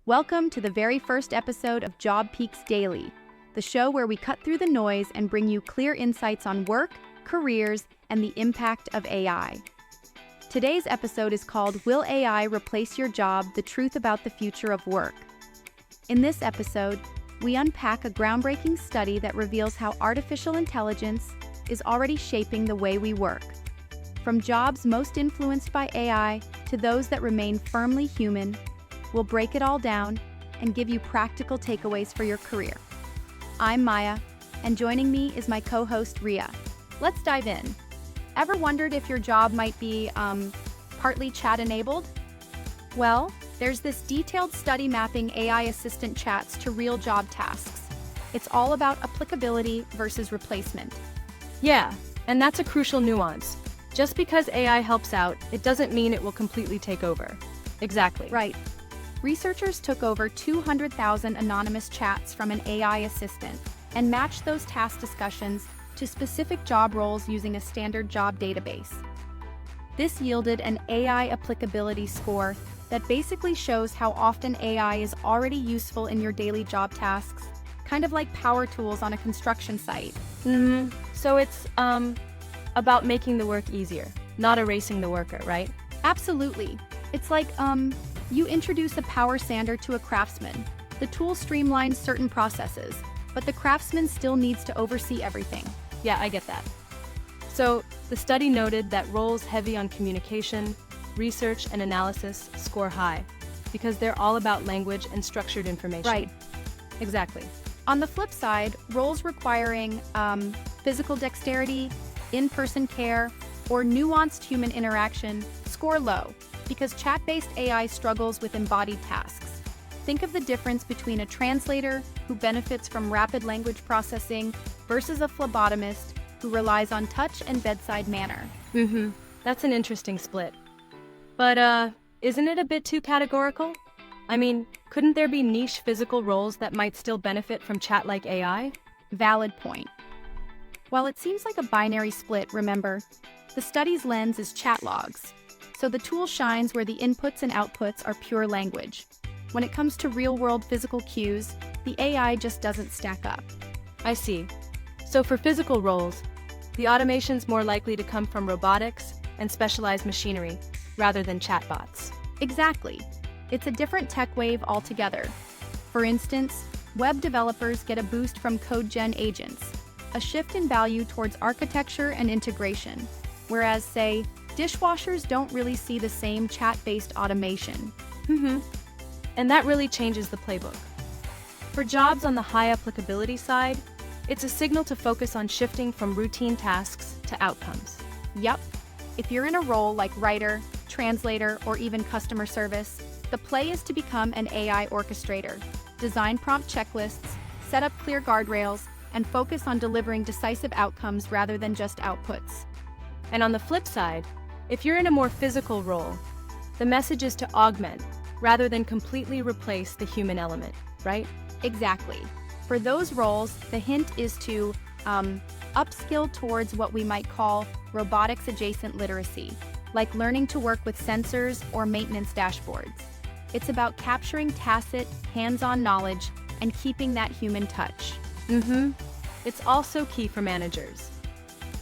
Welcome to the very first episode of Job Peaks Daily, the show where we cut through the noise and bring you clear insights on work, careers, and the impact of AI. Today's episode is called Will AI Replace Your Job? The Truth About the Future of Work. In this episode, we unpack a groundbreaking study that reveals how artificial intelligence is already shaping the way we work. From jobs most influenced by AI to those that remain firmly human, we'll break it all down and give you practical takeaways for your career. I'm Maya, and joining me is my co-host Ria. Let's dive in. Ever wondered if your job might be partly chat-enabled? Well, there's this detailed study mapping AI assistant chats to real job tasks. It's all about applicability versus replacement. Yeah, and that's a crucial nuance. Just because AI helps out, it doesn't mean it will completely take over. Exactly. Right. Researchers took over 200,000 anonymous chats from an AI assistant and matched those task discussions to specific job roles using a standard job database. This yielded an AI applicability score that basically shows how often AI is already useful in your daily job tasks, kind of like power tools on a construction site. So it's about making the work easier, not erasing the worker, right? Absolutely. It's like, you introduce a power sander to a craftsman. The tool streamlines certain processes, but the craftsman still needs to oversee everything. Yeah, I get that. So the study noted that roles heavy on communication, research, and analysis score high because they're all about language and structured information. Right. Exactly. On the flip side, roles requiring physical dexterity, in-person care, or nuanced human interaction score low because chat-based AI struggles with embodied tasks. Think of the difference between a translator who benefits from rapid language processing versus a phlebotomist who relies on touch and bedside manner. That's an interesting split. But, isn't it a bit too categorical? I mean, couldn't there be niche physical roles that might still benefit from chat-like AI? Valid point. While it seems like a binary split, remember, the study's lens is chat logs. So the tool shines where the inputs and outputs are pure language. When it comes to real-world physical cues, the AI just doesn't stack up. I see. So for physical roles, the automation's more likely to come from robotics and specialized machinery, rather than chatbots. Exactly. It's a different tech wave altogether. For instance, web developers get a boost from code gen agents, a shift in value towards architecture and integration, whereas, say, dishwashers don't really see the same chat-based automation. And that really changes the playbook. For jobs on the high applicability side, it's a signal to focus on shifting from routine tasks to outcomes. Yup. If you're in a role like writer, translator, or even customer service, the play is to become an AI orchestrator, design prompt checklists, set up clear guardrails, and focus on delivering decisive outcomes rather than just outputs. And on the flip side, if you're in a more physical role, the message is to augment rather than completely replace the human element, right? Exactly. For those roles, the hint is to upskill towards what we might call robotics-adjacent literacy, like learning to work with sensors or maintenance dashboards. It's about capturing tacit, hands-on knowledge and keeping that human touch. It's also key for managers.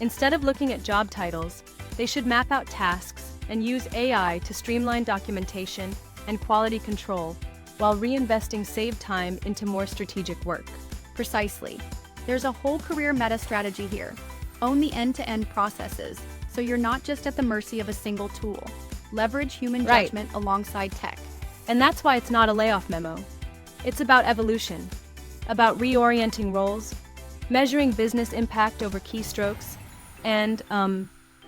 Instead of looking at job titles, they should map out tasks and use AI to streamline documentation and quality control while reinvesting saved time into more strategic work. Precisely. There's a whole career meta strategy here. Own the end-to-end processes, so you're not just at the mercy of a single tool. Leverage human judgment alongside tech. And that's why it's not a layoff memo. It's about evolution, about reorienting roles, measuring business impact over keystrokes, and,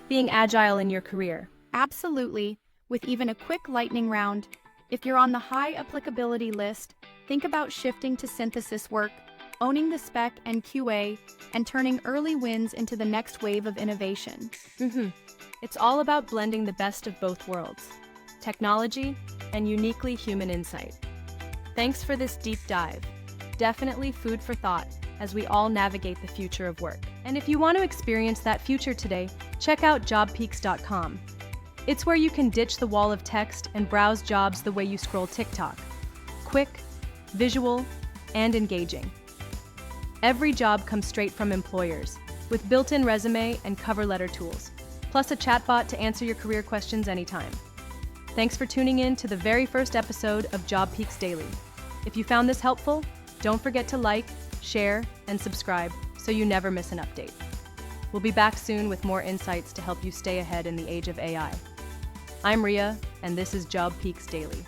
being agile in your career. Absolutely. With even a quick lightning round, if you're on the high applicability list, think about shifting to synthesis work, owning the spec and QA, and turning early wins into the next wave of innovation. It's all about blending the best of both worlds, technology and uniquely human insight. Thanks for this deep dive. Definitely food for thought as we all navigate the future of work. And if you want to experience that future today, check out jobpeaks.com. It's where you can ditch the wall of text and browse jobs the way you scroll TikTok. quick, visual, and engaging. Every job comes straight from employers, with built-in resume and cover letter tools, plus a chatbot to answer your career questions anytime. Thanks for tuning in to the very first episode of Job Peaks Daily. If you found this helpful, don't forget to like, share, and subscribe so you never miss an update. We'll be back soon with more insights to help you stay ahead in the age of AI. I'm Ria, and this is Job Peaks Daily.